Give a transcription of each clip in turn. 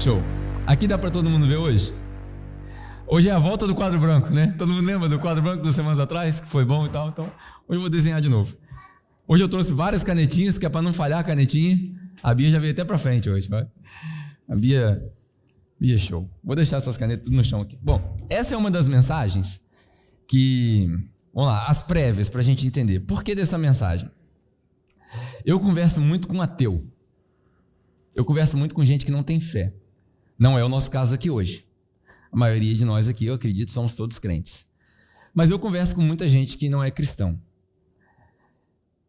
Show. Aqui dá para todo mundo ver hoje? Hoje é a volta do quadro branco, né? Todo mundo lembra do quadro branco 2 semanas atrás? Que foi bom e tal. Então, hoje eu vou desenhar de novo. Hoje eu trouxe várias canetinhas, que é para não falhar a canetinha. A Bia já veio até para frente hoje, vai. A Bia é show. Vou deixar essas canetas tudo no chão aqui. Bom, essa é uma das mensagens que... Vamos lá, as prévias para a gente entender. Por que dessa mensagem? Eu converso muito com ateu. Eu converso muito com gente que não tem fé. Não é o nosso caso aqui hoje. A maioria de nós aqui, eu acredito, somos todos crentes. Mas eu converso com muita gente que não é cristão.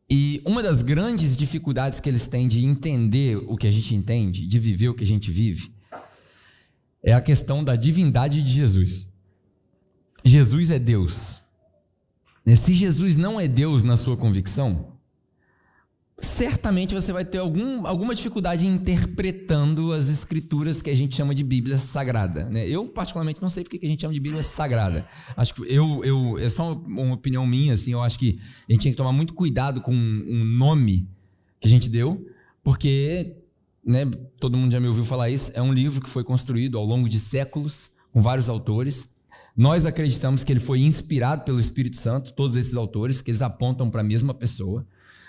E uma das grandes dificuldades que eles têm de entender o que a gente entende, de viver o que a gente vive, é a questão da divindade de Jesus. Jesus é Deus. Se Jesus não é Deus na sua convicção, certamente você vai ter alguma dificuldade interpretando as escrituras que a gente chama de Bíblia Sagrada, né? Eu particularmente não sei porque que a gente chama de Bíblia Sagrada. Acho que é só uma opinião minha, assim. Eu acho que a gente tem que tomar muito cuidado com um nome que a gente deu, porque, né, todo mundo já me ouviu falar isso. É um livro que foi construído ao longo de séculos com vários autores. Nós acreditamos que ele foi inspirado pelo Espírito Santo, todos esses autores, que eles apontam para a mesma pessoa.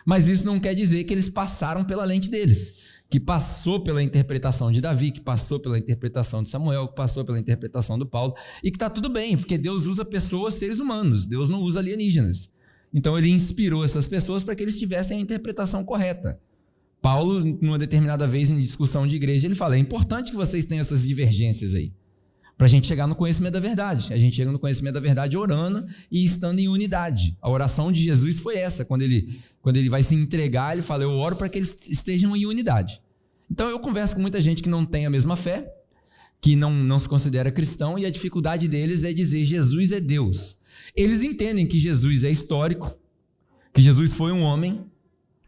Mas isso não quer dizer que eles passaram pela lente deles, que passou pela interpretação de Davi, que passou pela interpretação de Samuel, que passou pela interpretação do Paulo, e que está tudo bem, porque Deus usa pessoas, seres humanos, Deus não usa alienígenas. Então ele inspirou essas pessoas para que eles tivessem a interpretação correta. Paulo, numa determinada vez em discussão de igreja, ele fala: é importante que vocês tenham essas divergências aí, para a gente chegar no conhecimento da verdade. A gente chega no conhecimento da verdade orando e estando em unidade. A oração de Jesus foi essa. Quando ele vai se entregar, ele fala: eu oro para que eles estejam em unidade. Então eu converso com muita gente que não tem a mesma fé, que não se considera cristão, e a dificuldade deles é dizer Jesus é Deus. Eles entendem que Jesus é histórico, que Jesus foi um homem,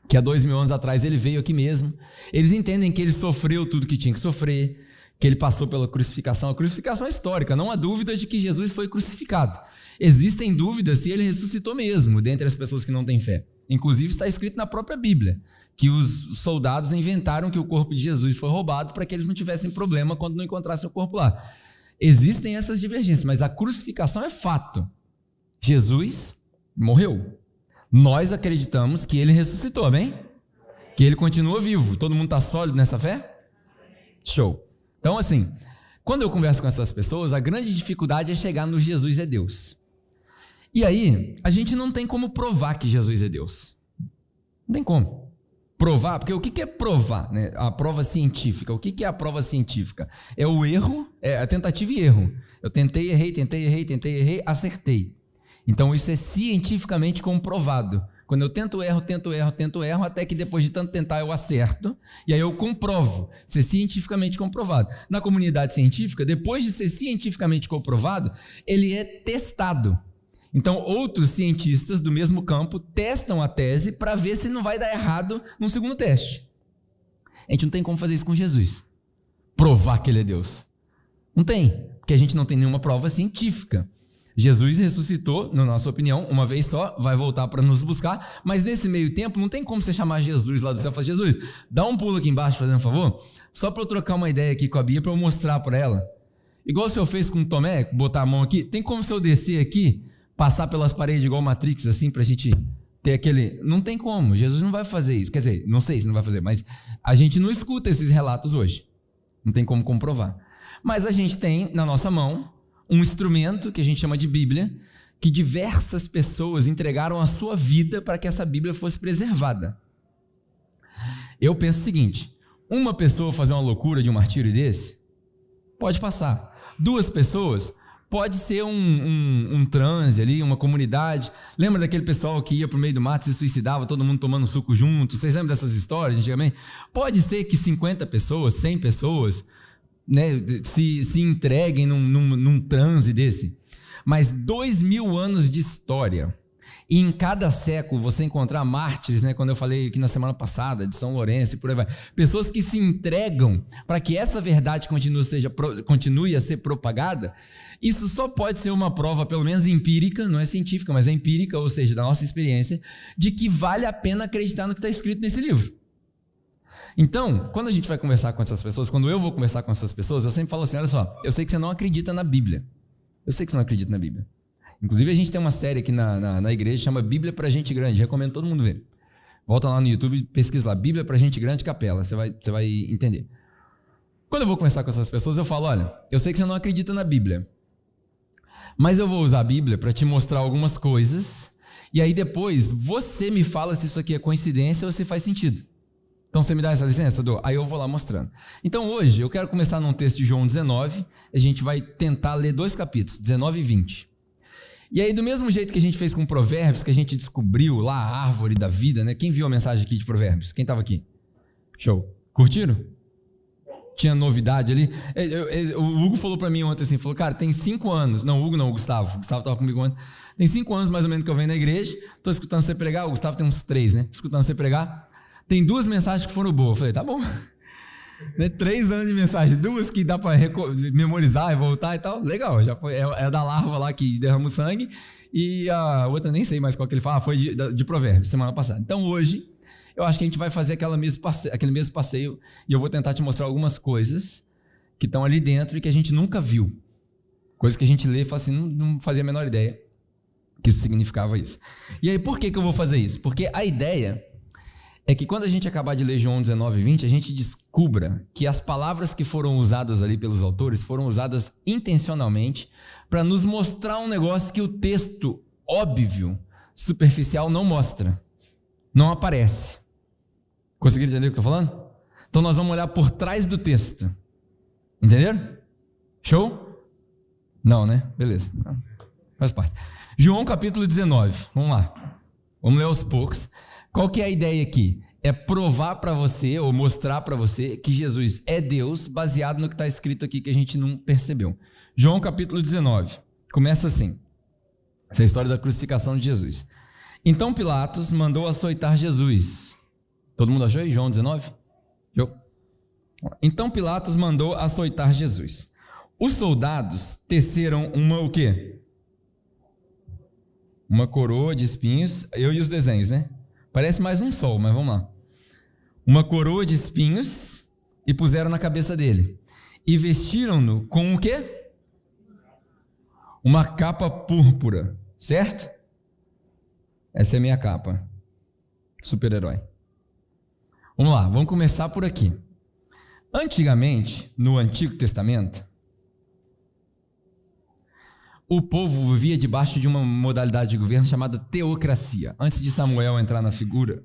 que há 2000 anos atrás ele veio aqui mesmo. Eles entendem que ele sofreu tudo que tinha que sofrer, que ele passou pela crucificação. A crucificação é histórica, não há dúvida de que Jesus foi crucificado. Existem dúvidas se ele ressuscitou mesmo, dentre as pessoas que não têm fé. Inclusive está escrito na própria Bíblia, que os soldados inventaram que o corpo de Jesus foi roubado para que eles não tivessem problema quando não encontrassem o corpo lá. Existem essas divergências, mas a crucificação é fato. Jesus morreu. Nós acreditamos que ele ressuscitou, amém? Que ele continua vivo. Todo mundo está sólido nessa fé? Show. Então, assim, quando eu converso com essas pessoas, a grande dificuldade é chegar no Jesus é Deus. E aí, a gente não tem como provar que Jesus é Deus. Não tem como provar, porque o que é provar, né? A prova científica. O que é a prova científica? É o erro, é a tentativa e erro. Eu tentei, errei, acertei. Então, isso é cientificamente comprovado. Quando eu tento, erro, até que depois de tanto tentar eu acerto, e aí eu comprovo, ser cientificamente comprovado. Na comunidade científica, depois de ser cientificamente comprovado, ele é testado. Então, outros cientistas do mesmo campo testam a tese para ver se não vai dar errado no segundo teste. A gente não tem como fazer isso com Jesus. Provar que ele é Deus. Não tem, porque a gente não tem nenhuma prova científica. Jesus ressuscitou, na nossa opinião, uma vez só, vai voltar para nos buscar, mas nesse meio tempo não tem como você chamar Jesus lá do céu e falar: Jesus, dá um pulo aqui embaixo, fazendo um favor, só para eu trocar uma ideia aqui com a Bia, para eu mostrar para ela. Igual o senhor fez com o Tomé, botar a mão aqui, tem como o senhor descer aqui, passar pelas paredes igual Matrix, assim, para a gente ter aquele... Não tem como, Jesus não vai fazer isso, quer dizer, não sei se não vai fazer, mas a gente não escuta esses relatos hoje, não tem como comprovar. Mas a gente tem na nossa mão um instrumento que a gente chama de Bíblia, que diversas pessoas entregaram a sua vida para que essa Bíblia fosse preservada. Eu penso o seguinte: uma pessoa fazer uma loucura de um martírio desse, pode passar. 2 pessoas, pode ser um transe ali, uma comunidade. Lembra daquele pessoal que ia para o meio do mato e se suicidava, todo mundo tomando suco junto? Vocês lembram dessas histórias antigamente? Pode ser que 50 pessoas, 100 pessoas... né, se entreguem num transe desse, mas 2000 anos de história, e em cada século você encontrar mártires, né, quando eu falei aqui na semana passada de São Lourenço e por aí vai, pessoas que se entregam para que essa verdade continue a ser propagada. Isso só pode ser uma prova, pelo menos empírica, não é científica, mas é empírica, ou seja, da nossa experiência, de que vale a pena acreditar no que está escrito nesse livro. Então, quando a gente vai conversar com essas pessoas, quando eu vou conversar com essas pessoas, eu sempre falo assim, olha só, eu sei que você não acredita na Bíblia. Eu sei que você não acredita na Bíblia. Inclusive, a gente tem uma série aqui na igreja, chama Bíblia pra Gente Grande, recomendo todo mundo ver. Volta lá no YouTube e pesquisa lá, Bíblia pra Gente Grande Capela, você vai entender. Quando eu vou conversar com essas pessoas, eu falo, olha, eu sei que você não acredita na Bíblia, mas eu vou usar a Bíblia para te mostrar algumas coisas, e aí depois você me fala se isso aqui é coincidência ou se faz sentido. Então você me dá essa licença, Dô? Aí eu vou lá mostrando. Então hoje eu quero começar num texto de João 19, a gente vai tentar ler 2 capítulos, 19 e 20. E aí do mesmo jeito que a gente fez com Provérbios, que a gente descobriu lá a árvore da vida, né? Quem viu a mensagem aqui de Provérbios? Quem estava aqui? Show. Curtiram? Tinha novidade ali. O Hugo falou para mim ontem assim, falou, cara, tem 5 anos. Não, o Hugo não, o Gustavo. O Gustavo estava comigo ontem. Tem 5 anos mais ou menos que eu venho na igreja, estou escutando você pregar. O Gustavo tem uns 3, né? Escutando você pregar. Tem 2 mensagens que foram boas. Eu falei, tá bom. 3 anos de mensagem, 2 que dá para memorizar e voltar e tal. Legal, já foi. É da larva lá que derrama o sangue. E a outra, nem sei mais qual que ele fala, foi de Provérbios, semana passada. Então hoje, eu acho que a gente vai fazer aquele mesmo passeio e eu vou tentar te mostrar algumas coisas que estão ali dentro e que a gente nunca viu. Coisas que a gente lê e fala assim, não fazia a menor ideia que isso significava isso. E aí, por que eu vou fazer isso? Porque a ideia é que quando a gente acabar de ler João 19 e 20, a gente descubra que as palavras que foram usadas ali pelos autores foram usadas intencionalmente para nos mostrar um negócio que o texto óbvio, superficial, não mostra, não aparece. Conseguiram entender o que eu estou falando? Então nós vamos olhar por trás do texto. Entenderam? Show? Não, né? Beleza. Faz parte. João capítulo 19. Vamos lá. Vamos ler aos poucos. Qual que é a ideia aqui? É provar para você, ou mostrar para você, que Jesus é Deus, baseado no que está escrito aqui, que a gente não percebeu. João capítulo 19. Começa assim. Essa é a história da crucificação de Jesus. Então Pilatos mandou açoitar Jesus. Todo mundo achou aí? João 19? Então Pilatos mandou açoitar Jesus. Os soldados teceram o quê? Uma coroa de espinhos. Eu e os desenhos, né? Parece mais um sol, mas vamos lá. Uma coroa de espinhos e puseram na cabeça dele. E vestiram-no com o quê? Uma capa púrpura, certo? Essa é a minha capa. Super-herói. Vamos lá, vamos começar por aqui. Antigamente, no Antigo Testamento, o povo vivia debaixo de uma modalidade de governo chamada teocracia. Antes de Samuel entrar na figura,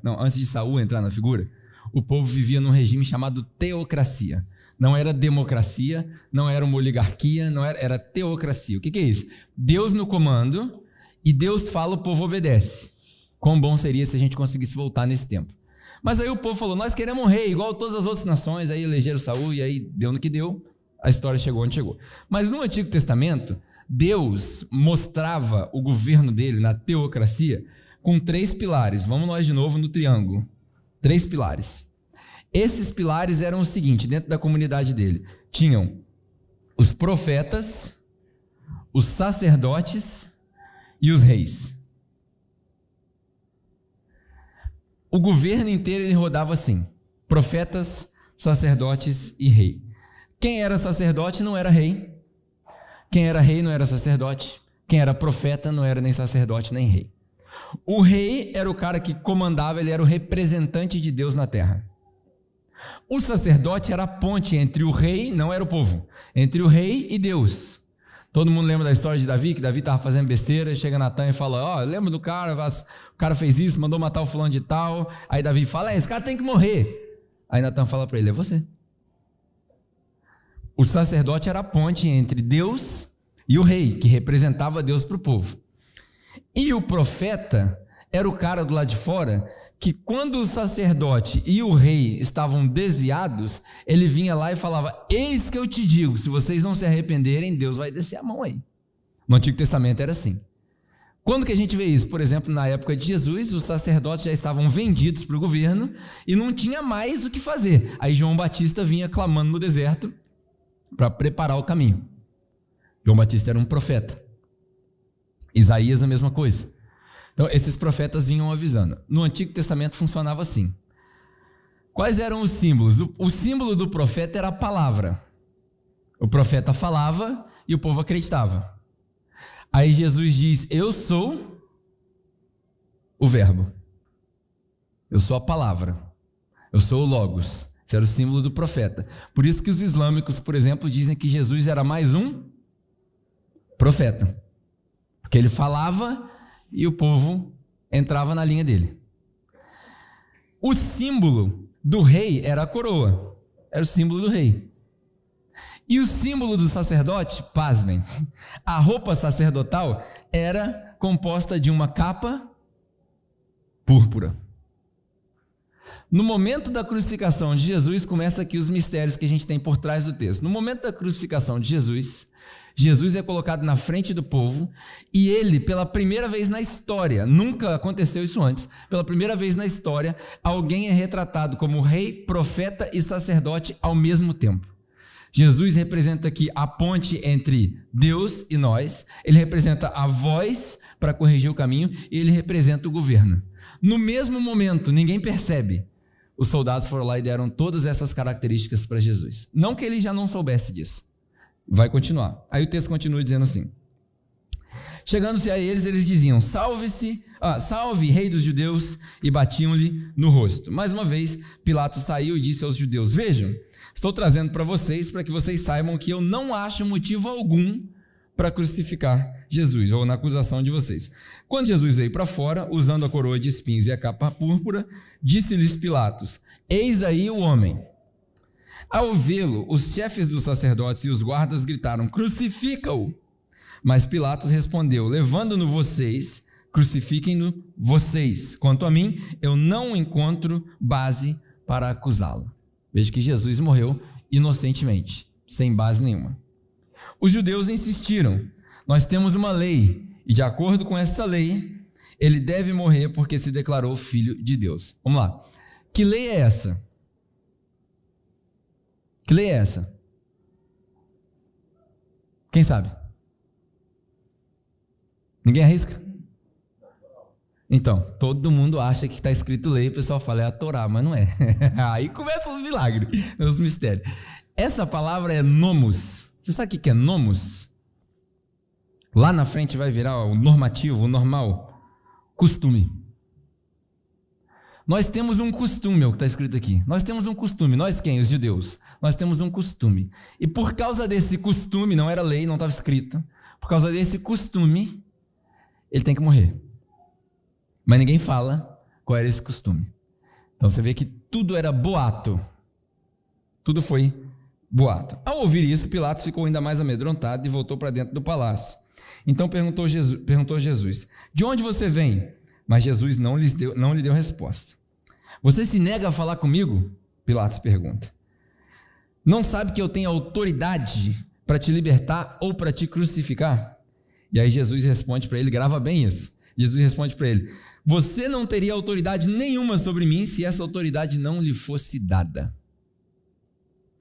antes de Saul entrar na figura, o povo vivia num regime chamado teocracia. Não era democracia, não era uma oligarquia, era teocracia. O que é isso? Deus no comando e Deus fala, o povo obedece. Quão bom seria se a gente conseguisse voltar nesse tempo. Mas aí o povo falou, nós queremos um rei, igual todas as outras nações, aí elegeram Saul e aí deu no que deu, a história chegou onde chegou. Mas no Antigo Testamento, Deus mostrava o governo dele na teocracia com 3 pilares. Vamos nós de novo no triângulo. 3 pilares. Esses pilares eram o seguinte, dentro da comunidade dele. Tinham os profetas, os sacerdotes e os reis. O governo inteiro ele rodava assim. Profetas, sacerdotes e rei. Quem era sacerdote não era rei. Quem era rei não era sacerdote. Quem era profeta não era nem sacerdote nem rei. O rei era o cara que comandava, ele era o representante de Deus na terra. O sacerdote era a ponte entre o rei, não era o povo, entre o rei e Deus. Todo mundo lembra da história de Davi, que Davi estava fazendo besteira, chega Natan e fala, lembra do cara, o cara fez isso, mandou matar o fulano de tal, aí Davi fala, esse cara tem que morrer. Aí Natan fala para ele, é você. O sacerdote era a ponte entre Deus e o rei, que representava Deus para o povo. E o profeta era o cara do lado de fora, que quando o sacerdote e o rei estavam desviados, ele vinha lá e falava, eis que eu te digo, se vocês não se arrependerem, Deus vai descer a mão aí. No Antigo Testamento era assim. Quando que a gente vê isso? Por exemplo, na época de Jesus, os sacerdotes já estavam vendidos para o governo e não tinha mais o que fazer. Aí João Batista vinha clamando no deserto para preparar o caminho. João Batista era um profeta. Isaías a mesma coisa. Então esses profetas vinham avisando. No Antigo Testamento funcionava assim. Quais eram os símbolos? O símbolo do profeta era a palavra. O profeta falava e o povo acreditava. Aí Jesus diz: eu sou o verbo. Eu sou a palavra. Eu sou o Logos. Esse era o símbolo do profeta. Por isso que os islâmicos, por exemplo, dizem que Jesus era mais um profeta. Porque ele falava e o povo entrava na linha dele. O símbolo do rei era a coroa. Era o símbolo do rei. E o símbolo do sacerdote, pasmem, a roupa sacerdotal era composta de uma capa púrpura. No momento da crucificação de Jesus, começa aqui os mistérios que a gente tem por trás do texto. No momento da crucificação de Jesus, Jesus é colocado na frente do povo e ele, pela primeira vez na história, nunca aconteceu isso antes, pela primeira vez na história, alguém é retratado como rei, profeta e sacerdote ao mesmo tempo. Jesus representa aqui a ponte entre Deus e nós, ele representa a voz para corrigir o caminho e ele representa o governo. No mesmo momento, ninguém percebe, os soldados foram lá e deram todas essas características para Jesus. Não que ele já não soubesse disso. Vai continuar. Aí o texto continua dizendo assim: chegando-se a eles, eles diziam: salve, rei dos judeus, e batiam-lhe no rosto. Mais uma vez, Pilatos saiu e disse aos judeus: vejam, estou trazendo para que vocês saibam que eu não acho motivo algum para crucificar Jesus, ou na acusação de vocês. Quando Jesus veio para fora, usando a coroa de espinhos e a capa púrpura, disse-lhes Pilatos: eis aí o homem. Ao vê-lo, os chefes dos sacerdotes e os guardas gritaram: crucifica-o! Mas Pilatos respondeu: levando-no vocês, crucifiquem-no vocês. Quanto a mim, eu não encontro base para acusá-lo. Veja que Jesus morreu inocentemente, sem base nenhuma. Os judeus insistiram: nós temos uma lei, e de acordo com essa lei, ele deve morrer porque se declarou filho de Deus. Vamos lá. Que lei é essa? Que lei é essa? Quem sabe? Ninguém arrisca? Então, todo mundo acha que está escrito lei, o pessoal fala é a Torá, mas não é. Aí começam os milagres, os mistérios. Essa palavra é nomos. Você sabe o que é nomos? Lá na frente vai virar o normativo, o normal, costume. Nós temos um costume, é o que está escrito aqui. Nós temos um costume, nós quem? Os judeus. Nós temos um costume. E por causa desse costume, não era lei, não estava escrito, por causa desse costume, ele tem que morrer. Mas ninguém fala qual era esse costume. Então você vê que tudo era boato. Tudo foi boato. Ao ouvir isso, Pilatos ficou ainda mais amedrontado e voltou para dentro do palácio. Então perguntou Jesus: de onde você vem? Mas Jesus não lhe deu resposta. Você se nega a falar comigo? Pilatos pergunta. Não sabe que eu tenho autoridade para te libertar ou para te crucificar? E aí Jesus responde para ele, grava bem isso. Jesus responde para ele: você não teria autoridade nenhuma sobre mim se essa autoridade não lhe fosse dada.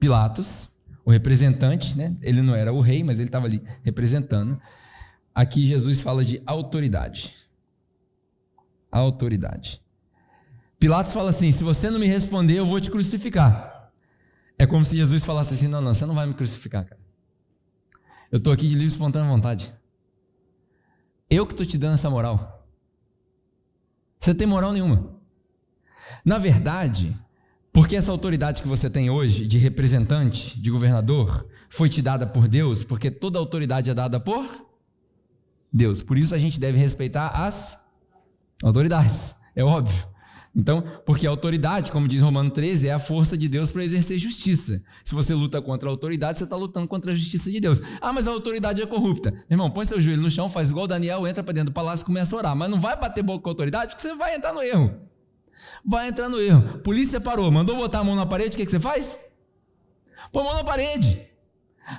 Pilatos, o representante, né? Ele não era o rei, mas ele estava ali representando. Aqui Jesus fala de autoridade. Autoridade. Pilatos fala assim: se você não me responder, eu vou te crucificar. É como se Jesus falasse assim: não, você não vai me crucificar, cara. Eu estou aqui de livre e espontânea vontade. Eu que estou te dando essa moral. Você tem moral nenhuma. Na verdade, porque essa autoridade que você tem hoje, de representante, de governador, foi te dada por Deus, porque toda autoridade é dada por Deus. Por isso a gente deve respeitar as autoridades, é óbvio. Então, porque a autoridade, como diz Romano 13, é a força de Deus para exercer justiça. Se você luta contra a autoridade, você está lutando contra a justiça de Deus. Ah, mas a autoridade é corrupta. Meu irmão, põe seu joelho no chão, faz igual Daniel, entra para dentro do palácio e começa a orar. Mas não vai bater boca com a autoridade, porque você vai entrar no erro. Vai entrar no erro. Polícia parou, mandou botar a mão na parede, o que você faz? Põe a mão na parede.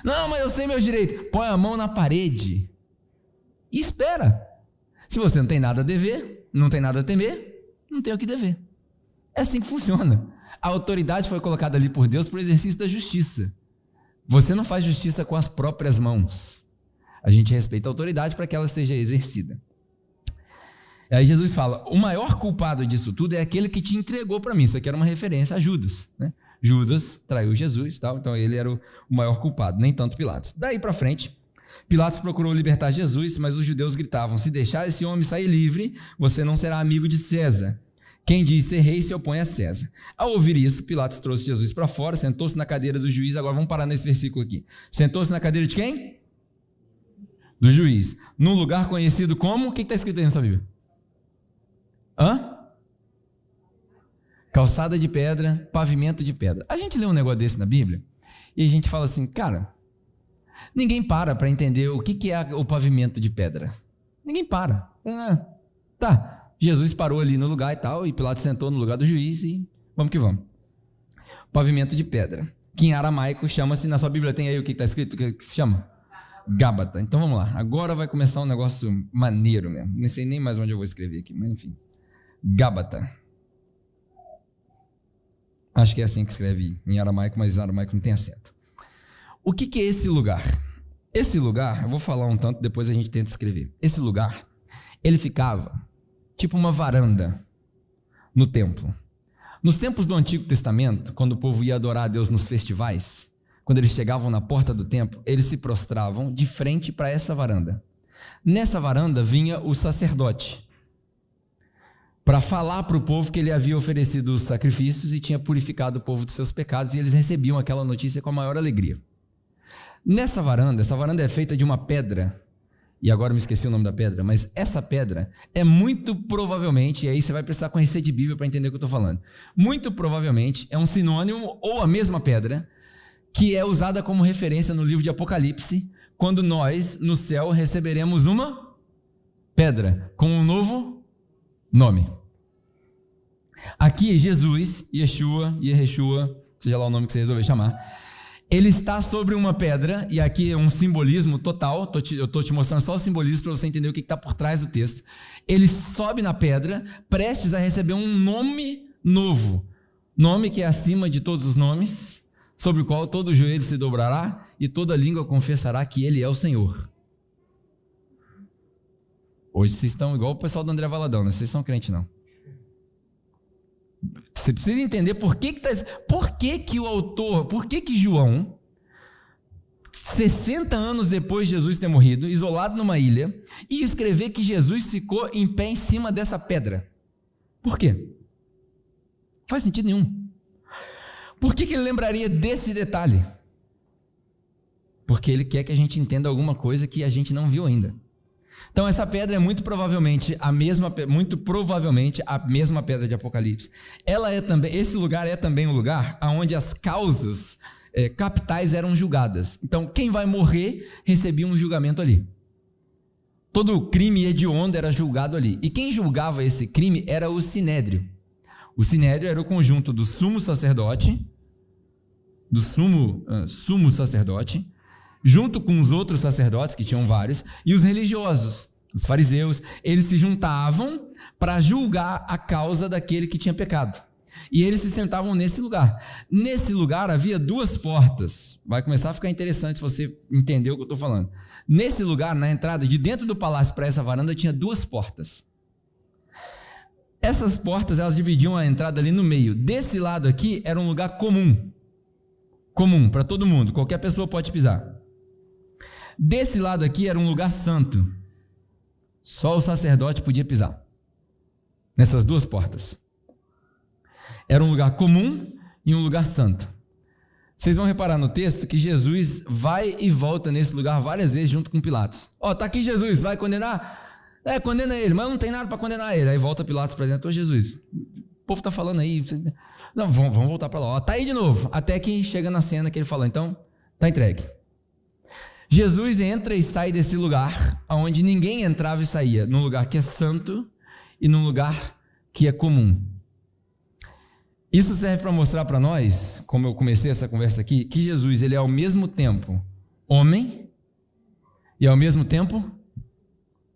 Não, mas eu sei meus direitos. Põe a mão na parede e espera. Se você não tem nada a dever, não tem nada a temer, não tem o que dever. É assim que funciona. A autoridade foi colocada ali por Deus para o exercício da justiça. Você não faz justiça com as próprias mãos. A gente respeita a autoridade para que ela seja exercida. Aí Jesus fala, o maior culpado disso tudo é aquele que te entregou para mim. Isso aqui era uma referência a Judas, né? Judas traiu Jesus, tal, então ele era o maior culpado, nem tanto Pilatos. Daí para frente, Pilatos procurou libertar Jesus, mas os judeus gritavam, se deixar esse homem sair livre, você não será amigo de César. Quem diz ser rei se opõe a César. Ao ouvir isso, Pilatos trouxe Jesus para fora, sentou-se na cadeira do juiz. Agora vamos parar nesse versículo aqui. Sentou-se na cadeira de quem? Do juiz. Num lugar conhecido como... O que está escrito aí na sua Bíblia? Calçada de pedra, pavimento de pedra. A gente lê um negócio desse na Bíblia e a gente fala assim, cara, ninguém para entender o que é o pavimento de pedra. Ninguém para. Tá, Jesus parou ali no lugar e tal, e Pilatos sentou no lugar do juiz e vamos que vamos. Pavimento de pedra, que em aramaico chama-se, na sua Bíblia tem aí o que está escrito, o que se chama? Gábata. Então vamos lá, agora vai começar um negócio maneiro mesmo. Não sei nem mais onde eu vou escrever aqui, mas enfim. Gábata. Acho que é assim que escreve em aramaico, mas em aramaico não tem acento. O que é esse lugar? Esse lugar, eu vou falar um tanto, depois a gente tenta escrever. Esse lugar, ele ficava tipo uma varanda no templo. Nos tempos do Antigo Testamento, quando o povo ia adorar a Deus nos festivais, quando eles chegavam na porta do templo, eles se prostravam de frente para essa varanda. Nessa varanda vinha o sacerdote, para falar para o povo que ele havia oferecido os sacrifícios e tinha purificado o povo de seus pecados, e eles recebiam aquela notícia com a maior alegria. Nessa varanda, essa varanda é feita de uma pedra, e agora me esqueci o nome da pedra, mas essa pedra é muito provavelmente, e aí você vai precisar conhecer de Bíblia para entender o que eu estou falando, muito provavelmente é um sinônimo ou a mesma pedra que é usada como referência no livro de Apocalipse, quando nós no céu receberemos uma pedra com um novo nome. Aqui Jesus, Yeshua, seja lá o nome que você resolver chamar, ele está sobre uma pedra, e aqui é um simbolismo total, eu estou te mostrando só o simbolismo para você entender o que está por trás do texto. Ele sobe na pedra, prestes a receber um nome novo, nome que é acima de todos os nomes, sobre o qual todo joelho se dobrará e toda língua confessará que ele é o Senhor. Hoje vocês estão igual o pessoal do André Valadão, né? Vocês são crentes não. Você precisa entender por que o autor, por que João, 60 anos depois de Jesus ter morrido, isolado numa ilha, e escrever que Jesus ficou em pé em cima dessa pedra. Por quê? Não faz sentido nenhum. Por que ele lembraria desse detalhe? Porque ele quer que a gente entenda alguma coisa que a gente não viu ainda. Então essa pedra é muito provavelmente a mesma pedra de Apocalipse. Esse lugar é também o lugar onde as causas capitais eram julgadas. Então quem vai morrer recebia um julgamento ali. Todo crime hediondo era julgado ali. E quem julgava esse crime era o sinédrio. O sinédrio era o conjunto do sumo sacerdote, junto com os outros sacerdotes, que tinham vários, e os religiosos, os fariseus. Eles se juntavam para julgar a causa daquele que tinha pecado. E eles se sentavam nesse lugar. Nesse lugar havia duas portas. Vai começar a ficar interessante se você entender o que eu estou falando. Nesse lugar, na entrada de dentro do palácio para essa varanda, tinha duas portas. Essas portas, elas dividiam a entrada ali no meio. Desse lado aqui era um lugar comum para todo mundo, qualquer pessoa pode pisar. Desse lado aqui era um lugar santo, só o sacerdote podia pisar, nessas duas portas. Era um lugar comum e um lugar santo. Vocês vão reparar no texto que Jesus vai e volta nesse lugar várias vezes junto com Pilatos. Tá aqui Jesus, vai condenar? Condena ele, mas não tem nada para condenar ele. Aí volta Pilatos para dentro, Jesus, o povo está falando aí, não, vamos voltar para lá, tá aí de novo, até que chega na cena que ele falou, então, tá entregue. Jesus entra e sai desse lugar, onde ninguém entrava e saía, num lugar que é santo e num lugar que é comum. Isso serve para mostrar para nós, como eu comecei essa conversa aqui, que Jesus, ele é ao mesmo tempo homem e ao mesmo tempo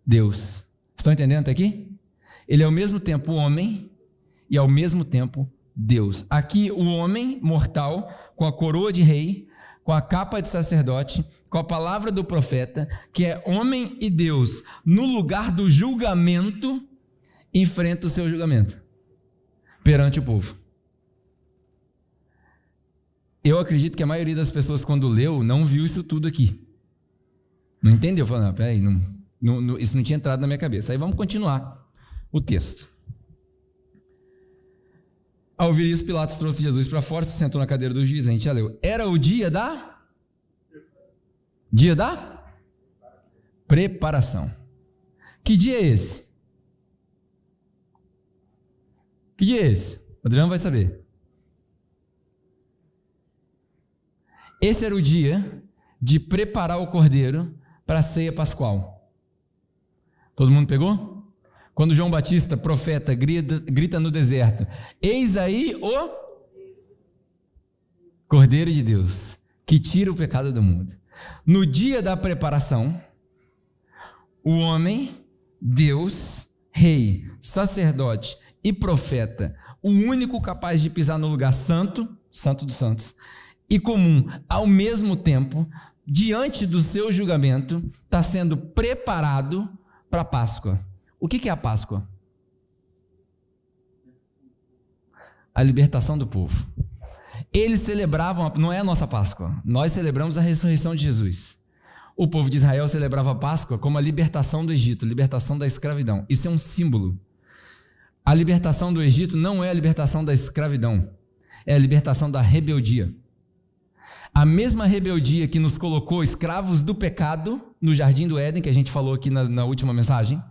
Deus. Estão entendendo até aqui? Ele é ao mesmo tempo homem e ao mesmo tempo Deus. Aqui o homem mortal, com a coroa de rei, com a capa de sacerdote, com a palavra do profeta, que é homem e Deus, no lugar do julgamento, enfrenta o seu julgamento perante o povo. Eu acredito que a maioria das pessoas, quando leu, não viu isso tudo aqui. Não entendeu? Falou, não, peraí, isso não tinha entrado na minha cabeça. Aí vamos continuar o texto. Ao ouvir isso, Pilatos trouxe Jesus para fora, se sentou na cadeira do juiz. A gente já leu. Era o dia da preparação. Que dia é esse? Que dia é esse? O Adriano vai saber. Esse era o dia de preparar o cordeiro para a ceia pascual. Todo mundo pegou? Quando João Batista, profeta, grita no deserto: eis aí o Cordeiro de Deus, que tira o pecado do mundo. No dia da preparação, o homem, Deus, rei, sacerdote e profeta, o único capaz de pisar no lugar santo, santo dos santos, e comum ao mesmo tempo, diante do seu julgamento, está sendo preparado para a Páscoa. O que é a Páscoa? A libertação do povo. Eles celebravam, não é a nossa Páscoa, nós celebramos a ressurreição de Jesus. O povo de Israel celebrava a Páscoa como a libertação do Egito, libertação da escravidão. Isso é um símbolo. A libertação do Egito não é a libertação da escravidão, é a libertação da rebeldia. A mesma rebeldia que nos colocou escravos do pecado no Jardim do Éden, que a gente falou aqui na última mensagem,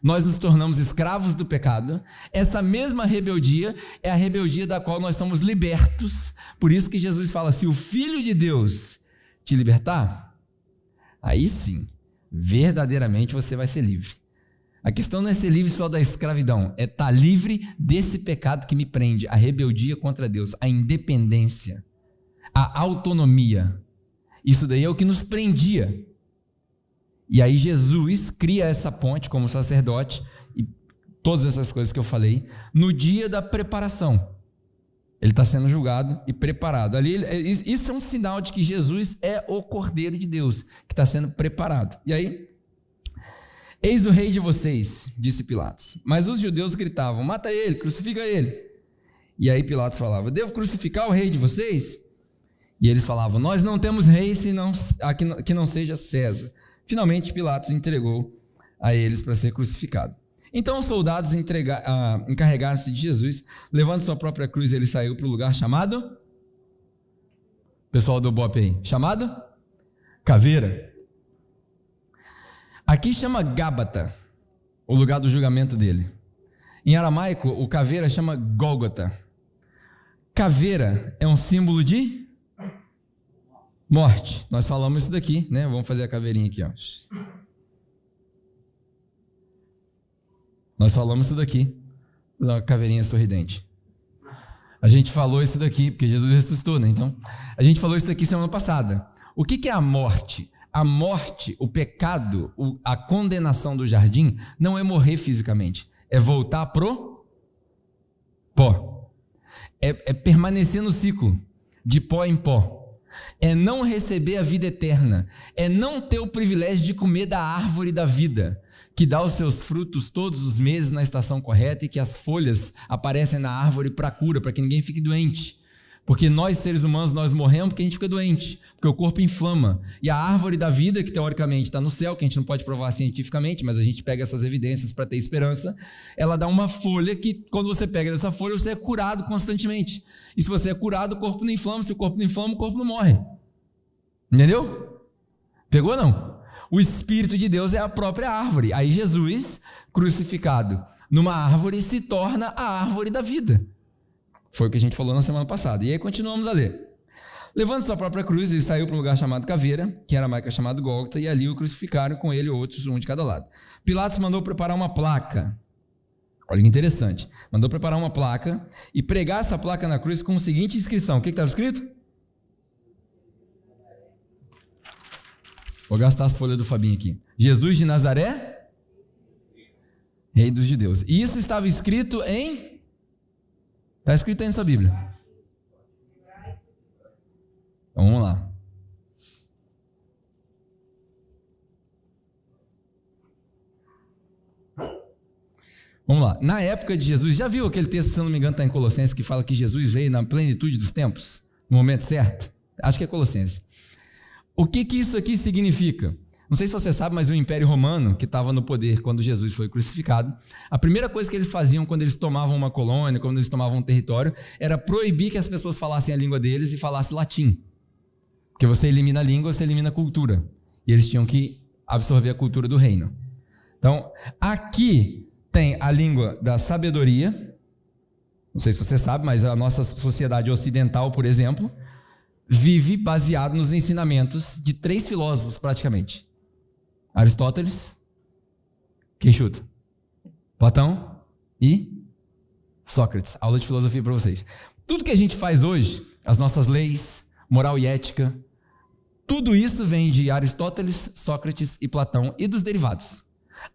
nós nos tornamos escravos do pecado. Essa mesma rebeldia é a rebeldia da qual nós somos libertos. Por isso que Jesus fala: se o Filho de Deus te libertar, aí sim, verdadeiramente você vai ser livre. A questão não é ser livre só da escravidão, é estar livre desse pecado que me prende, a rebeldia contra Deus, a independência, a autonomia. Isso daí é o que nos prendia. E aí Jesus cria essa ponte como sacerdote, e todas essas coisas que eu falei, no dia da preparação. Ele está sendo julgado e preparado. Ali, isso é um sinal de que Jesus é o Cordeiro de Deus, que está sendo preparado. E aí, eis o rei de vocês, disse Pilatos. Mas os judeus gritavam: mata ele, crucifica ele. E aí Pilatos falava: devo crucificar o rei de vocês? E eles falavam: nós não temos rei que não seja César. Finalmente Pilatos entregou a eles para ser crucificado. Então os soldados encarregaram-se de Jesus. Levando sua própria cruz, ele saiu para o lugar chamado, pessoal do Bop aí, chamado Caveira. Aqui chama Gábata, o lugar do julgamento dele. Em aramaico, o caveira chama Gólgota. Caveira é um símbolo de morte. Nós falamos isso daqui, né? Vamos fazer a caveirinha aqui, ó. Nós falamos isso daqui, uma caveirinha sorridente. A gente falou isso daqui, porque Jesus ressuscitou, né? Então, a gente falou isso daqui semana passada. O que é a morte? A morte, o pecado, a condenação do jardim, não é morrer fisicamente, é voltar pro pó. É permanecer no ciclo, de pó em pó. É não receber a vida eterna, é não ter o privilégio de comer da árvore da vida, que dá os seus frutos todos os meses na estação correta e que as folhas aparecem na árvore para cura, para que ninguém fique doente. Porque nós, seres humanos, nós morremos porque a gente fica doente, porque o corpo inflama. E a árvore da vida, que teoricamente está no céu, que a gente não pode provar cientificamente, mas a gente pega essas evidências para ter esperança, ela dá uma folha que, quando você pega dessa folha, você é curado constantemente. E se você é curado, o corpo não inflama. Se o corpo não inflama, o corpo não morre. Entendeu? Pegou ou não? O Espírito de Deus é a própria árvore. Aí Jesus, crucificado numa árvore, se torna a árvore da vida. Foi o que a gente falou na semana passada. E aí continuamos a ler. Levando sua própria cruz, ele saiu para um lugar chamado Caveira, que era aramaico chamado Gólgota, e ali o crucificaram com ele outros, um de cada lado. Pilatos mandou preparar uma placa. Olha que interessante. Mandou preparar uma placa e pregar essa placa na cruz com a seguinte inscrição. O que estava escrito? Vou gastar as folhas do Fabinho aqui. Jesus de Nazaré, Rei dos Judeus. E isso estava escrito em... Está escrito aí na sua Bíblia. Então, vamos lá. Vamos lá. Na época de Jesus, já viu aquele texto, se eu não me engano, está em Colossenses, que fala que Jesus veio na plenitude dos tempos, no momento certo? Acho que é Colossenses. O que isso aqui significa? Não sei se você sabe, mas o Império Romano, que estava no poder quando Jesus foi crucificado, a primeira coisa que eles faziam quando eles tomavam uma colônia, quando eles tomavam um território, era proibir que as pessoas falassem a língua deles e falassem latim. Porque você elimina a língua, você elimina a cultura. E eles tinham que absorver a cultura do reino. Então, aqui tem a língua da sabedoria. Não sei se você sabe, mas a nossa sociedade ocidental, por exemplo, vive baseado nos ensinamentos de 3 filósofos, praticamente. Aristóteles, quem chuta? Platão e Sócrates. Aula de filosofia para vocês. Tudo que a gente faz hoje, as nossas leis, moral e ética, tudo isso vem de Aristóteles, Sócrates e Platão e dos derivados.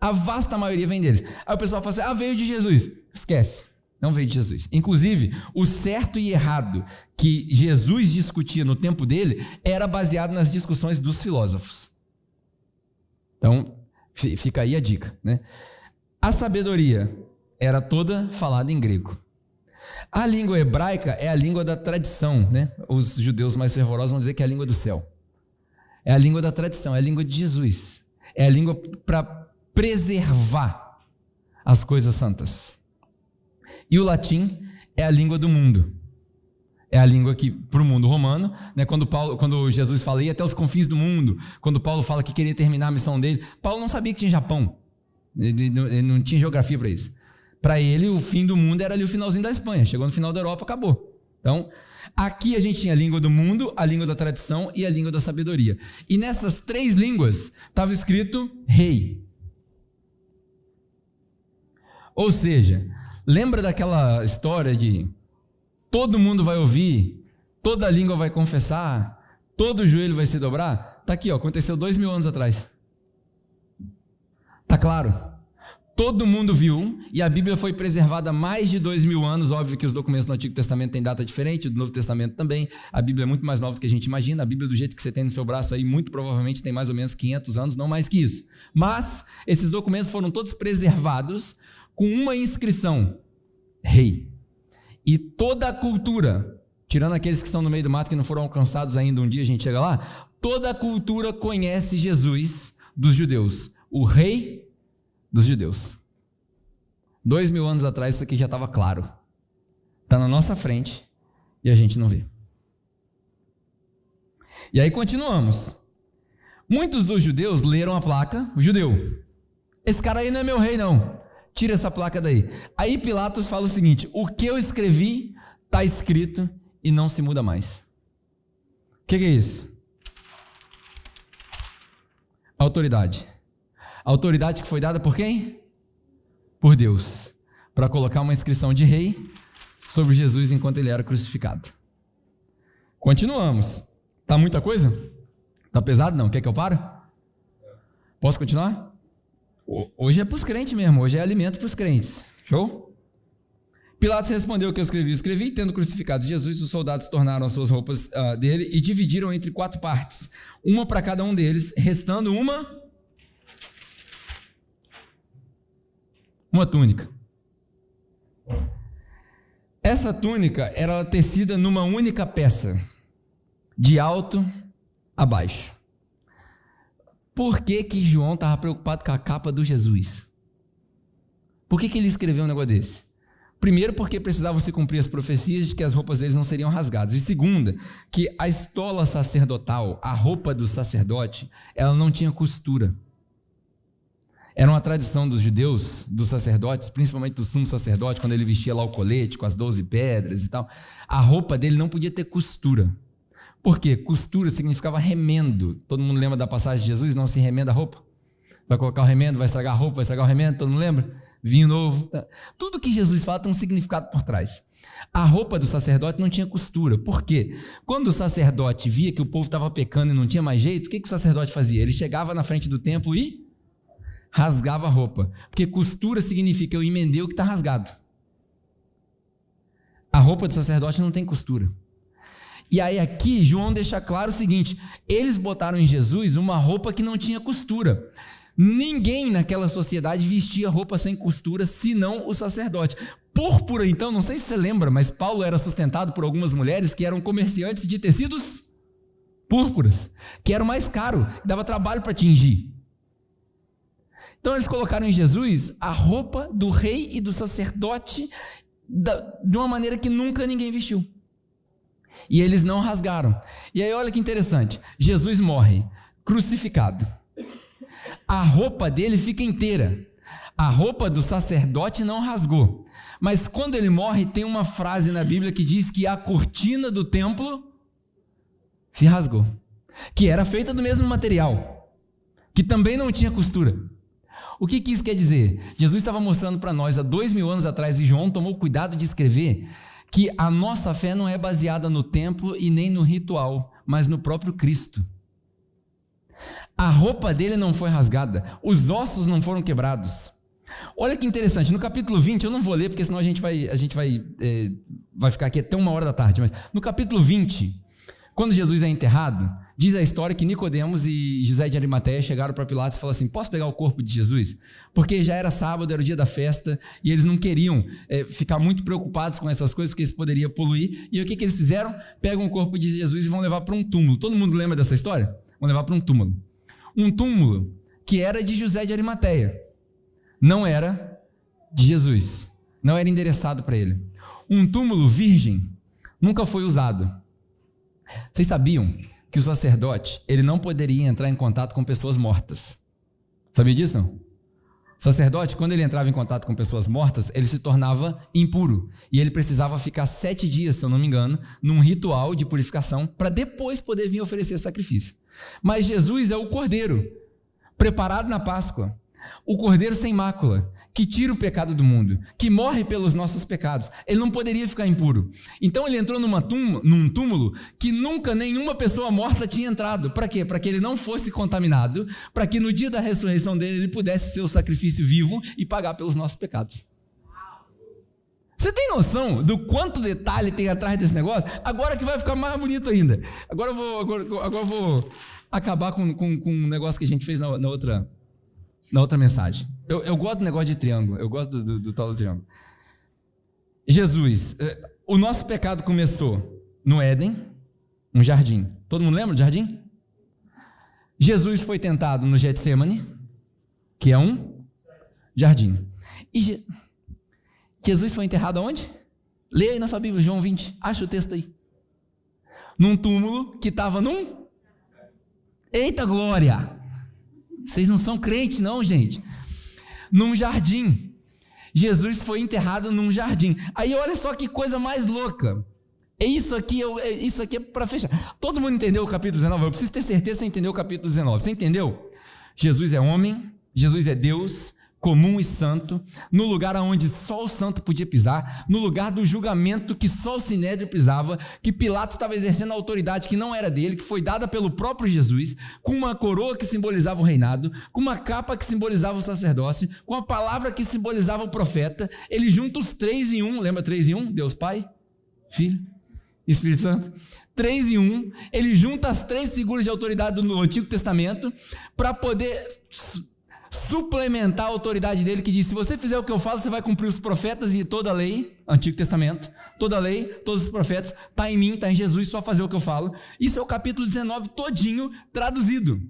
A vasta maioria vem deles. Aí o pessoal fala assim, veio de Jesus. Esquece, não veio de Jesus. Inclusive, o certo e errado que Jesus discutia no tempo dele era baseado nas discussões dos filósofos. Então, fica aí a dica, né? A sabedoria era toda falada em grego. A língua hebraica é a língua da tradição, né? Os judeus mais fervorosos vão dizer que é a língua do céu. É a língua da tradição, é a língua de Jesus. É a língua para preservar as coisas santas. E o latim é a língua do mundo. É a língua que, para o mundo romano, né, quando Jesus fala, ia até os confins do mundo, quando Paulo fala que queria terminar a missão dele, Paulo não sabia que tinha Japão, ele não tinha geografia para isso. Para ele, o fim do mundo era ali o finalzinho da Espanha, chegou no final da Europa, acabou. Então, aqui a gente tinha a língua do mundo, a língua da tradição e a língua da sabedoria. E nessas 3 línguas estava escrito rei. Ou seja, lembra daquela história de todo mundo vai ouvir, toda língua vai confessar, todo joelho vai se dobrar? Está aqui, aconteceu 2000 anos atrás. Está claro. Todo mundo viu, e a Bíblia foi preservada há mais de 2000 anos. Óbvio que os documentos do Antigo Testamento têm data diferente, do Novo Testamento também. A Bíblia é muito mais nova do que a gente imagina. A Bíblia, do jeito que você tem no seu braço aí, muito provavelmente tem mais ou menos 500 anos, não mais que isso. Mas esses documentos foram todos preservados com uma inscrição: rei. E toda a cultura, tirando aqueles que estão no meio do mato que não foram alcançados ainda, um dia a gente chega lá, toda a cultura conhece Jesus dos judeus, o rei dos judeus. 2000 anos atrás isso aqui já estava claro. Está na nossa frente e a gente não vê. E aí continuamos. Muitos dos judeus leram a placa, o judeu. Esse cara aí não é meu rei não. Tira essa placa daí. Aí Pilatos fala o seguinte: o que eu escrevi está escrito e não se muda mais. O que é isso? Autoridade. A autoridade que foi dada por quem? Por Deus. Para colocar uma inscrição de rei sobre Jesus enquanto ele era crucificado. Continuamos. Tá muita coisa? Tá pesado não? Quer que eu pare? Posso continuar? Hoje é para os crentes mesmo, hoje é alimento para os crentes. Show? Pilatos respondeu: o que eu escrevi, tendo crucificado Jesus, os soldados tornaram as suas roupas dele e dividiram entre 4 partes, uma para cada um deles, restando uma túnica. Essa túnica era tecida numa única peça, de alto a baixo. Por que João estava preocupado com a capa do Jesus? Por que ele escreveu um negócio desse? Primeiro, porque precisavam se cumprir as profecias de que as roupas deles não seriam rasgadas. E segunda, que a estola sacerdotal, a roupa do sacerdote, ela não tinha costura. Era uma tradição dos judeus, dos sacerdotes, principalmente do sumo sacerdote, quando ele vestia lá o colete com as 12 pedras e tal. A roupa dele não podia ter costura. Por quê? Costura significava remendo. Todo mundo lembra da passagem de Jesus? Não se remenda a roupa. Vai colocar o remendo, vai estragar a roupa, vai estragar o remendo, todo mundo lembra? Vinho novo. Tudo que Jesus fala tem um significado por trás. A roupa do sacerdote não tinha costura. Por quê? Quando o sacerdote via que o povo estava pecando e não tinha mais jeito, o que o sacerdote fazia? Ele chegava na frente do templo e rasgava a roupa. Porque costura significa eu emendei o que está rasgado. A roupa do sacerdote não tem costura. E aí aqui João deixa claro o seguinte: eles botaram em Jesus uma roupa que não tinha costura. Ninguém naquela sociedade vestia roupa sem costura, senão o sacerdote. Púrpura, então, não sei se você lembra, mas Paulo era sustentado por algumas mulheres que eram comerciantes de tecidos púrpuras, que era o mais caro, dava trabalho para tingir. Então eles colocaram em Jesus a roupa do rei e do sacerdote de uma maneira que nunca ninguém vestiu. E eles não rasgaram. E aí olha que interessante, Jesus morre crucificado. A roupa dele fica inteira. A roupa do sacerdote não rasgou. Mas quando ele morre, tem uma frase na Bíblia que diz que a cortina do templo se rasgou, que era feita do mesmo material, que também não tinha costura. O que isso quer dizer? Jesus estava mostrando para nós há 2000 anos atrás, e João tomou cuidado de escrever, que a nossa fé não é baseada no templo e nem no ritual, mas no próprio Cristo. A roupa dele não foi rasgada, os ossos não foram quebrados. Olha que interessante, no capítulo 20, eu não vou ler porque senão a gente vai ficar aqui até 1h da tarde, mas no capítulo 20, quando Jesus é enterrado, diz a história que Nicodemos e José de Arimateia chegaram para Pilatos e falaram assim: posso pegar o corpo de Jesus? Porque já era sábado, era o dia da festa, e eles não queriam ficar muito preocupados com essas coisas, porque isso poderia poluir. E o que eles fizeram? Pegam o corpo de Jesus e vão levar para um túmulo. Todo mundo lembra dessa história? Vão levar para um túmulo. Um túmulo que era de José de Arimateia, não era de Jesus, não era endereçado para ele. Um túmulo virgem nunca foi usado. Vocês sabiam que o sacerdote, ele não poderia entrar em contato com pessoas mortas? Sabia disso? Não? O sacerdote, quando ele entrava em contato com pessoas mortas, ele se tornava impuro, e ele precisava ficar 7 dias, se eu não me engano, num ritual de purificação, para depois poder vir oferecer sacrifício. Mas Jesus é o Cordeiro, preparado na Páscoa, o Cordeiro sem mácula, que tira o pecado do mundo, que morre pelos nossos pecados. Ele não poderia ficar impuro. Então ele entrou num túmulo que nunca nenhuma pessoa morta tinha entrado. Para quê? Para que ele não fosse contaminado, para que no dia da ressurreição dele ele pudesse ser o sacrifício vivo e pagar pelos nossos pecados. Você tem noção do quanto detalhe tem atrás desse negócio? Agora que vai ficar mais bonito ainda. Agora eu vou acabar com um negócio que a gente fez na outra mensagem. Eu gosto do negócio de triângulo, eu gosto do tal do triângulo. Jesus, o nosso pecado começou no Éden, um jardim. Todo mundo lembra do jardim? Jesus foi tentado no Getsemane, que é um jardim. E Jesus foi enterrado aonde? Leia aí na sua Bíblia, João 20, acha o texto aí. Num túmulo que estava num... Eita glória! Vocês não são crentes não, gente. Num jardim. Jesus foi enterrado num jardim. Aí olha só que coisa mais louca. Isso aqui é para fechar. Todo mundo entendeu o capítulo 19? Eu preciso ter certeza que você entendeu o capítulo 19. Você entendeu? Jesus é homem, Jesus é Deus, comum e santo, no lugar onde só o santo podia pisar, no lugar do julgamento que só o sinédrio pisava, que Pilatos estava exercendo a autoridade que não era dele, que foi dada pelo próprio Jesus, com uma coroa que simbolizava o reinado, com uma capa que simbolizava o sacerdócio, com a palavra que simbolizava o profeta. Ele junta os 3 em 1, lembra 3 em 1? Deus Pai, Filho e Espírito Santo. 3 em 1, ele junta as 3 figuras de autoridade do Antigo Testamento para poder suplementar a autoridade dele, que diz: se você fizer o que eu falo, você vai cumprir os profetas e toda a lei, Antigo Testamento, toda a lei, todos os profetas, está em mim, está em Jesus, só fazer o que eu falo. Isso é o capítulo 19 todinho traduzido.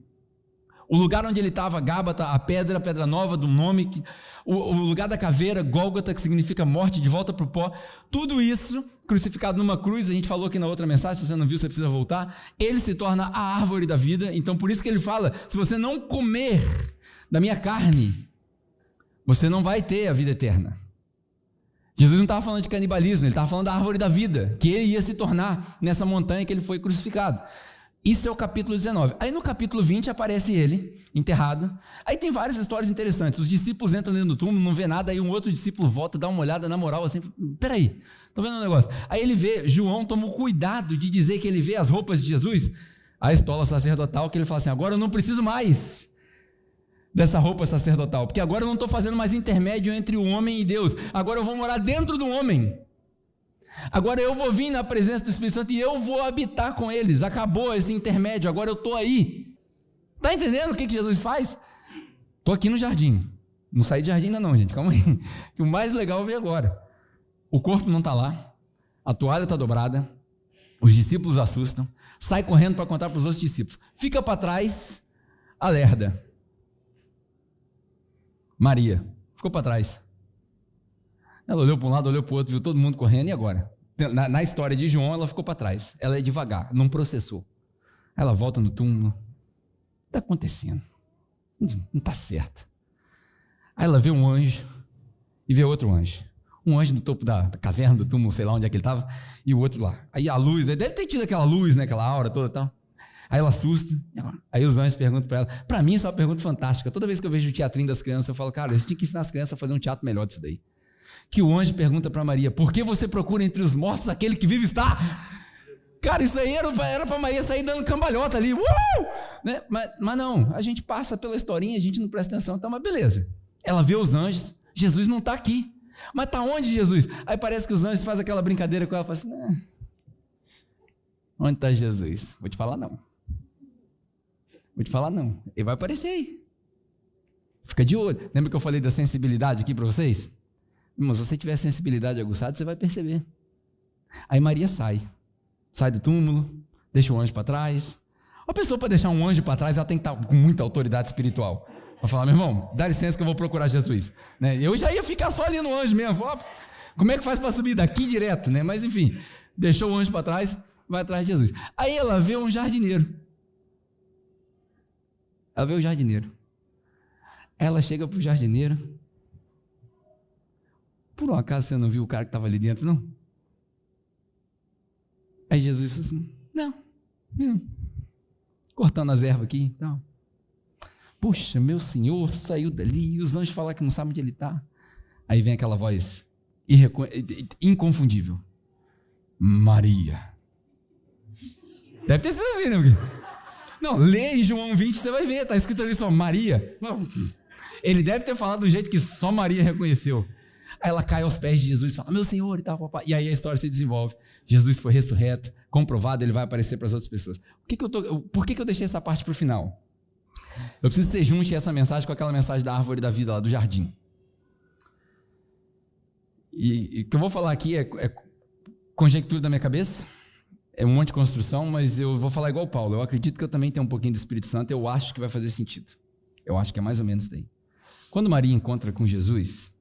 O lugar onde ele estava, Gábata, a pedra nova do nome, o lugar da caveira, Gólgota, que significa morte, de volta para o pó, tudo isso crucificado numa cruz. A gente falou aqui na outra mensagem, se você não viu, você precisa voltar. Ele se torna a árvore da vida. Então por isso que ele fala: se você não comer da minha carne, você não vai ter a vida eterna. Jesus não estava falando de canibalismo, ele estava falando da árvore da vida, que ele ia se tornar nessa montanha que ele foi crucificado. Isso é o capítulo 19. Aí no capítulo 20 aparece ele, enterrado. Aí tem várias histórias interessantes. Os discípulos entram dentro do túmulo, não vê nada, aí um outro discípulo volta, dá uma olhada na moral assim: peraí, tô vendo um negócio. Aí ele vê, João toma o cuidado de dizer que ele vê as roupas de Jesus, a estola sacerdotal, que ele fala assim: agora eu não preciso mais dessa roupa sacerdotal, porque agora eu não estou fazendo mais intermédio entre o homem e Deus, agora eu vou morar dentro do homem, agora eu vou vir na presença do Espírito Santo e eu vou habitar com eles. Acabou esse intermédio, agora eu estou aí. Está entendendo o que Jesus faz? Estou aqui no jardim. Não saí de jardim ainda não, gente. Calma aí. O mais legal eu vi agora. O corpo não está lá. A toalha está dobrada. Os discípulos assustam. Sai correndo para contar para os outros discípulos. Fica para trás a lerda. Maria ficou para trás. Ela olhou para um lado, olhou para o outro, viu todo mundo correndo. E agora? Na história de João, ela ficou para trás. Ela é devagar, não processou. Ela volta no túmulo. O que está acontecendo? Não está certo. Aí ela vê um anjo e vê outro anjo. Um anjo no topo da caverna do túmulo, sei lá onde é que ele estava, e o outro lá. Aí a luz, deve ter tido aquela luz, né, aquela aura toda e tal. Aí ela assusta. Aí os anjos perguntam para ela. Para mim, isso é uma pergunta fantástica. Toda vez que eu vejo o teatrinho das crianças, eu falo, cara, eles tinham que ensinar as crianças a fazer um teatro melhor disso daí. Que o anjo pergunta para Maria, por que você procura entre os mortos aquele que vive está? Cara, isso aí era para Maria sair dando cambalhota ali. Né? Mas não, a gente passa pela historinha, a gente não presta atenção, então, mas beleza. Ela vê os anjos, Jesus não está aqui. Mas está onde Jesus? Aí parece que os anjos fazem aquela brincadeira com ela, fala assim, onde está Jesus? Vou te falar não. Ele vai aparecer aí. Fica de olho. Lembra que eu falei da sensibilidade aqui para vocês? Mas se você tiver sensibilidade aguçada, você vai perceber. Aí Maria sai do túmulo, deixa o anjo para trás. A pessoa, para deixar um anjo para trás, ela tem que estar com muita autoridade espiritual. Para falar, meu irmão, dá licença que eu vou procurar Jesus. Né? Eu já ia ficar só ali no anjo mesmo. Como é que faz para subir daqui direto? Né? Mas enfim, deixou o anjo para trás, vai atrás de Jesus. Aí ela vê um jardineiro. Ela chega para o jardineiro. Por um acaso você não viu o cara que estava ali dentro, não? Aí Jesus disse assim, não. Cortando as ervas aqui, então. Poxa, meu Senhor saiu dali, e os anjos falam que não sabem onde ele está. Aí vem aquela voz inconfundível. Maria. Deve ter sido assim, né? Não, lê em João 20, você vai ver, está escrito ali só Maria. Ele deve ter falado do jeito que só Maria reconheceu. Aí ela cai aos pés de Jesus e fala, meu Senhor e tal, papai. E aí a história se desenvolve. Jesus foi ressurreto, comprovado, ele vai aparecer para as outras pessoas. Por que eu deixei essa parte para o final? Eu preciso que você junte essa mensagem com aquela mensagem da árvore da vida lá, do jardim. E o que eu vou falar aqui é conjectura da minha cabeça, é um monte de construção, mas eu vou falar igual Paulo. Eu acredito que eu também tenho um pouquinho do Espírito Santo, eu acho que vai fazer sentido. Eu acho que é mais ou menos daí. Quando Maria encontra com Jesus,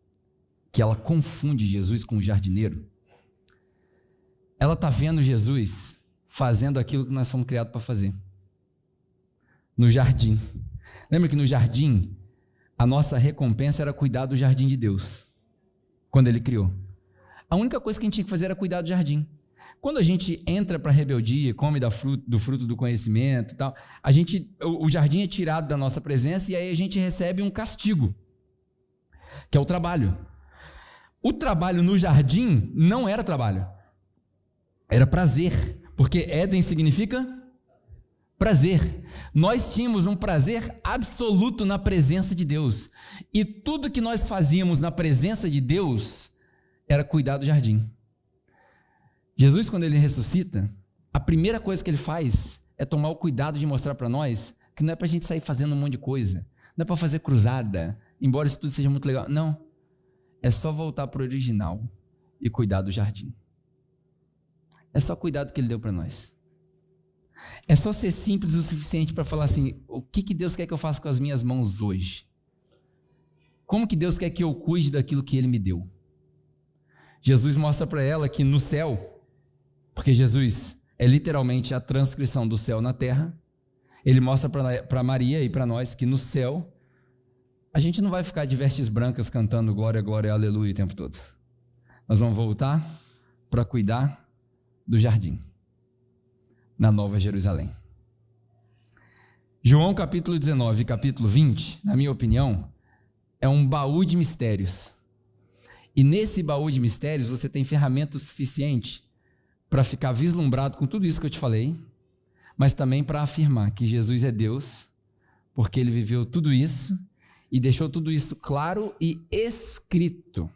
que ela confunde Jesus com o jardineiro, ela está vendo Jesus fazendo aquilo que nós fomos criados para fazer. No jardim. Lembra que no jardim, a nossa recompensa era cuidar do jardim de Deus, quando Ele criou. A única coisa que a gente tinha que fazer era cuidar do jardim. Quando a gente entra para a rebeldia, come do fruto do conhecimento e tal, o jardim é tirado da nossa presença e aí a gente recebe um castigo, que é o trabalho. O trabalho no jardim não era trabalho, era prazer, porque Éden significa prazer. Nós tínhamos um prazer absoluto na presença de Deus, e tudo que nós fazíamos na presença de Deus era cuidar do jardim. Jesus, quando ele ressuscita, a primeira coisa que ele faz é tomar o cuidado de mostrar para nós que não é para a gente sair fazendo um monte de coisa, não é para fazer cruzada, embora isso tudo seja muito legal, não, é só voltar para o original e cuidar do jardim. É só cuidar do que ele deu para nós. É só ser simples o suficiente para falar assim, o que Deus quer que eu faça com as minhas mãos hoje? Como que Deus quer que eu cuide daquilo que Ele me deu? Jesus mostra para ela que no céu, porque Jesus é literalmente a transcrição do céu na terra, Ele mostra para Maria e para nós que no céu, a gente não vai ficar de vestes brancas cantando glória, glória, aleluia o tempo todo. Nós vamos voltar para cuidar do jardim, na Nova Jerusalém. João capítulo 19 e capítulo 20, na minha opinião, é um baú de mistérios. E nesse baú de mistérios você tem ferramentas suficientes para ficar vislumbrado com tudo isso que eu te falei, mas também para afirmar que Jesus é Deus, porque Ele viveu tudo isso e deixou tudo isso claro e escrito,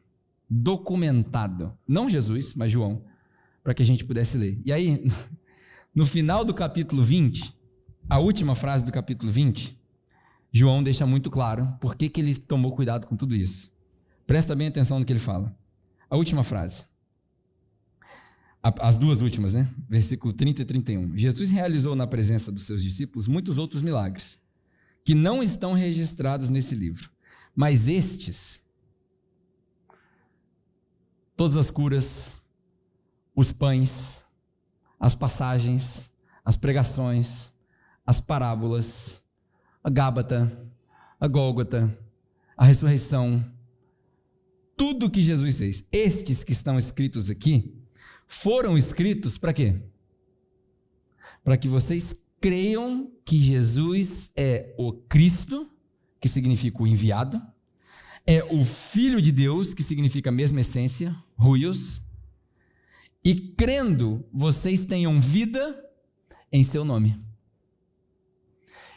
documentado. Não Jesus, mas João, para que a gente pudesse ler. E aí, no final do capítulo 20, a última frase do capítulo 20, João deixa muito claro por que ele tomou cuidado com tudo isso. Presta bem atenção no que ele fala. A última frase. As duas últimas, né? Versículo 30 e 31. Jesus realizou na presença dos seus discípulos muitos outros milagres, que não estão registrados nesse livro. Mas estes, todas as curas, os pães, as passagens, as pregações, as parábolas, a Gábata, a Gólgota, a ressurreição, tudo que Jesus fez, estes que estão escritos aqui, foram escritos para quê? Para que vocês creiam que Jesus é o Cristo, que significa o enviado, é o Filho de Deus, que significa a mesma essência, huios, e crendo, vocês tenham vida em seu nome.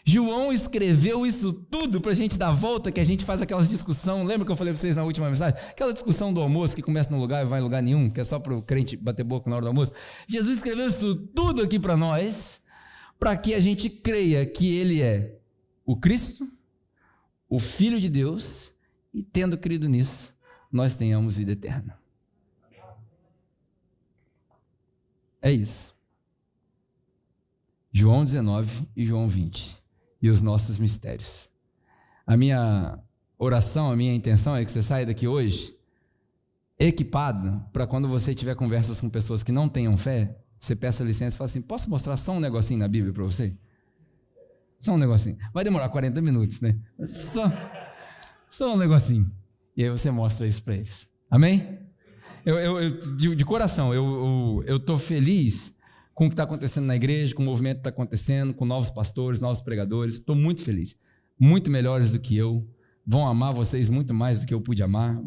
João escreveu isso tudo para a gente dar volta, que a gente faz aquelas discussões, lembra que eu falei para vocês na última mensagem? Aquela discussão do almoço que começa num lugar e vai em lugar nenhum, que é só para o crente bater boca na hora do almoço. Jesus escreveu isso tudo aqui para nós, para que a gente creia que Ele é o Cristo, o Filho de Deus, e tendo crido nisso, nós tenhamos vida eterna. É isso. João 19 e João 20. E os nossos mistérios. A minha oração, a minha intenção é que você saia daqui hoje equipado para quando você tiver conversas com pessoas que não tenham fé, você peça licença e fala assim, posso mostrar só um negocinho na Bíblia para você? Só um negocinho. Vai demorar 40 minutos, né? Só um negocinho. E aí você mostra isso para eles. Amém? De coração, eu estou feliz com o que está acontecendo na igreja, com o movimento que está acontecendo, com novos pastores, novos pregadores. Estou muito feliz. Muito melhores do que eu. Vão amar vocês muito mais do que eu pude amar.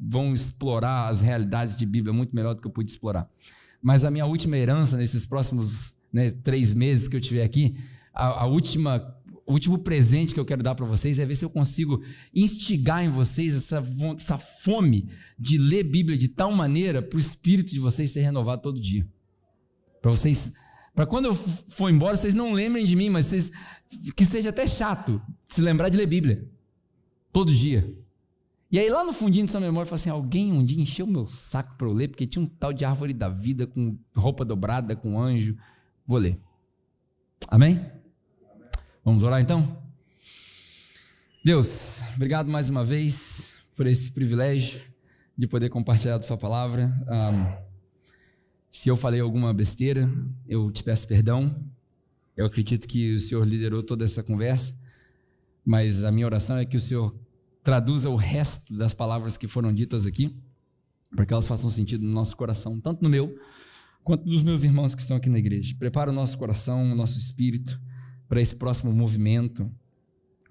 Vão explorar as realidades de Bíblia muito melhor do que eu pude explorar. Mas a minha última herança nesses próximos 3 meses que eu tiver aqui, o último presente que eu quero dar para vocês é ver se eu consigo instigar em vocês essa fome de ler Bíblia de tal maneira para o espírito de vocês ser renovado todo dia. Para quando eu for embora, vocês não lembrem de mim, mas que seja até chato se lembrar de ler Bíblia, todo dia. E aí lá no fundinho de sua memória, fala assim, alguém um dia encheu meu saco para eu ler, porque tinha um tal de árvore da vida, com roupa dobrada, com anjo, vou ler. Amém? Vamos orar então? Deus, obrigado mais uma vez por esse privilégio de poder compartilhar da sua palavra. Se eu falei alguma besteira, eu te peço perdão. Eu acredito que o Senhor liderou toda essa conversa, mas a minha oração é que o Senhor traduza o resto das palavras que foram ditas aqui, para que elas façam sentido no nosso coração, tanto no meu, quanto dos meus irmãos que estão aqui na igreja. Prepara o nosso coração, o nosso espírito, para esse próximo movimento,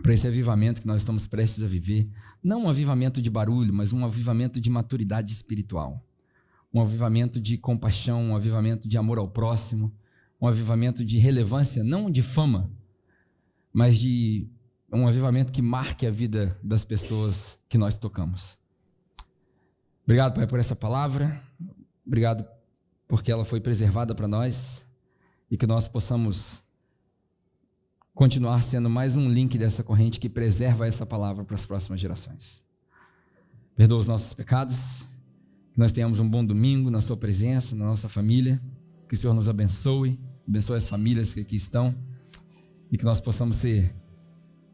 para esse avivamento que nós estamos prestes a viver. Não um avivamento de barulho, mas um avivamento de maturidade espiritual. Um avivamento de compaixão, um avivamento de amor ao próximo, um avivamento de relevância, não de fama, mas de um avivamento que marque a vida das pessoas que nós tocamos. Obrigado, Pai, por essa palavra, obrigado porque ela foi preservada para nós e que nós possamos continuar sendo mais um link dessa corrente que preserva essa palavra para as próximas gerações. Perdoa os nossos pecados, que nós tenhamos um bom domingo na sua presença, na nossa família, que o Senhor nos abençoe as famílias que aqui estão e que nós possamos ser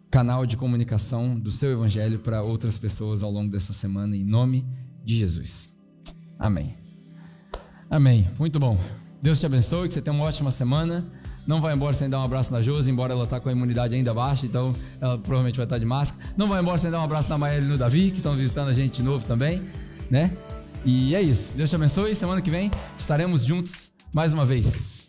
canal de comunicação do seu evangelho para outras pessoas ao longo dessa semana, em nome de Jesus. Amém. Amém. Muito bom. Deus te abençoe, que você tenha uma ótima semana. Não vai embora sem dar um abraço na Josi, embora ela está com a imunidade ainda baixa, então ela provavelmente vai estar de máscara. Não vai embora sem dar um abraço na Maíra e no Davi, que estão visitando a gente de novo também, né? E é isso. Deus te abençoe. Semana que vem estaremos juntos mais uma vez.